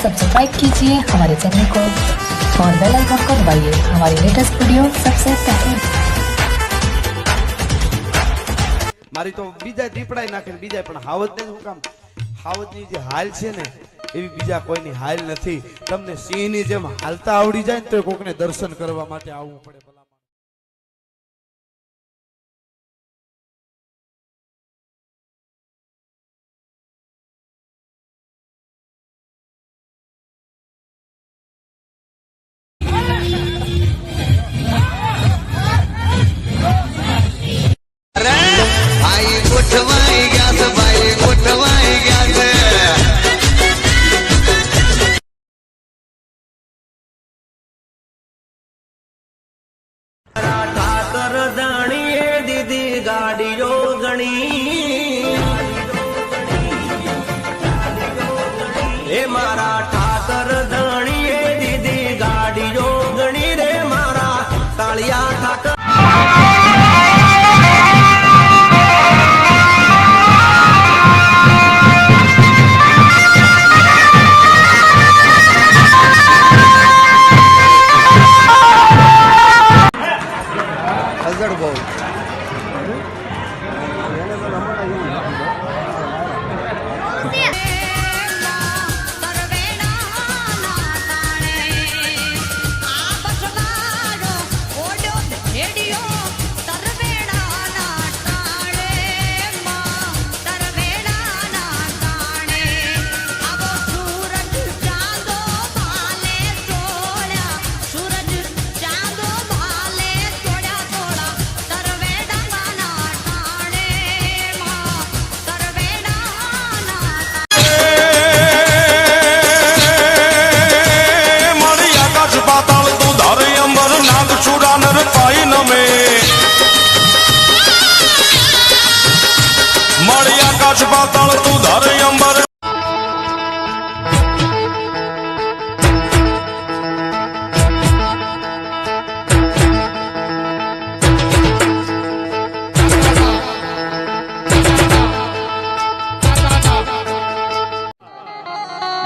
Subscribe कीजिए हमारे channel को और बेल आइकन को दबाइए हमारी लेटेस्ट वीडियो सबसे पहले। मारी तो बीजा दीपड़ाई नाखे बीजा पण हावज ने હું કામ હાવજની જે હાલ છે ને એવી બીજા કોઈની હાલ નથી। તમને સિંહની જેમ હાલતા આવડી જાય ને તો કોકને દર્શન કરવા માટે આવવું પડે।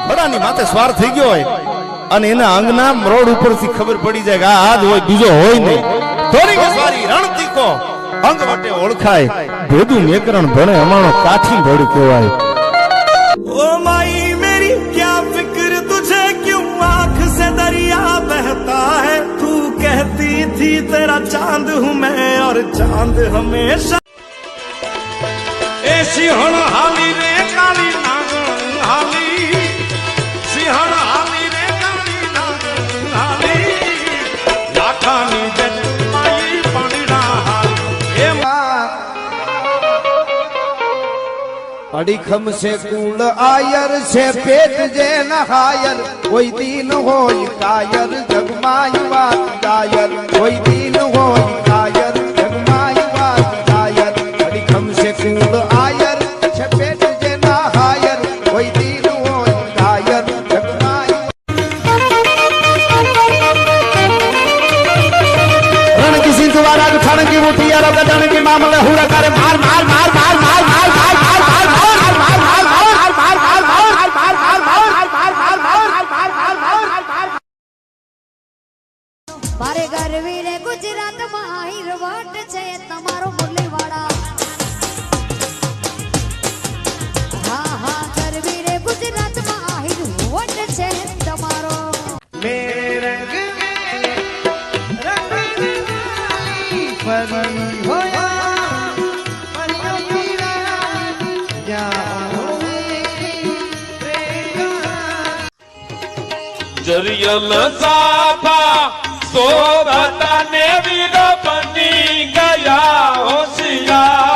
ઘોડાની માથે સ્વાર થઈ ગયો હોય અને એના અંગના રોડ ઉપરથી ખબર પડી જાય કે આ હાથ હોય બીજો હોય નહીં થોડી કે સ્વારી રણતીકો અંગ વટે ઓળખાય ભેદું મેકરણ ભણે અમારો કાઠી ભડ કહેવાય। ओ माई मेरी क्या फिक्र तुझे क्यों आंख से दरिया बहता है तू कहती थी तेरा चांद हूँ मैं और चांद हमेशा ऐसी हण हाली रे काली नागण हाली सिंहण हाली रे काली नागण हाली लाखानी जट माई पाणीना हाली अड़ीखम से कूल आयर से पेट जे नहायर कोई दीन होई कायर जगमाई बात कायर कोई दीन होई कायर जगमाई बात कायर अड़ीखम से कूल आयर से पेट जे नहायर कोई दीन होई कायर जगमाई। रण की सिंह द्वारा उठाने की मुट्ठी यार गदन की मामले हुआ करे मार मार मार मार मार मार मार મારે ગરવી રે ગુજરાત માં આહીર વટ છે તમારો મુરલીવાડા। હા હા ગરવી રે ગુજરાત માં આહીર વટ છે તમારો मेरे होया जरियल साफा सोबता ने वीर बनी गया होशियार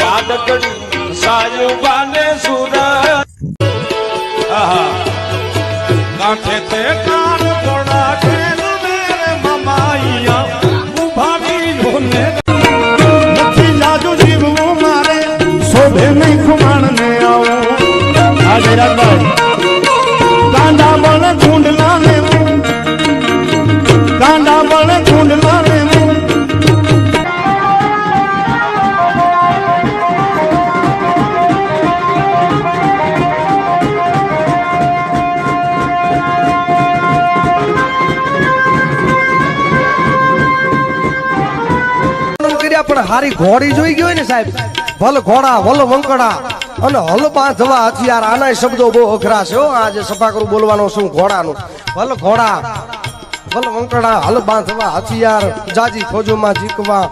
याद करी सायुबा ने सूरज काठे ते कान कोड़ा खेल मेरे ममाइया उभागी होने नथी लाजो जीव वो मारे शोभे नहीं खुमाण ने आओ आज रात कांडा बन ढूंढ लाने कांडा बन ढूंढ लाने પણ હારી ઘોડી જોઈ ગઈ હોય ને સાહેબ, ભલ ઘોડા વલ વંકડા અને હલ બાંધવા હથિયાર, આના શબ્દો બહુ અઘરા છે હો. આજે સભા કરું બોલવાનો શું ઘોડાનું. ભલ ઘોડા વલ વંકડા હલ બાંધવા હથિયાર, જાજી ફોજોમાં જીકવા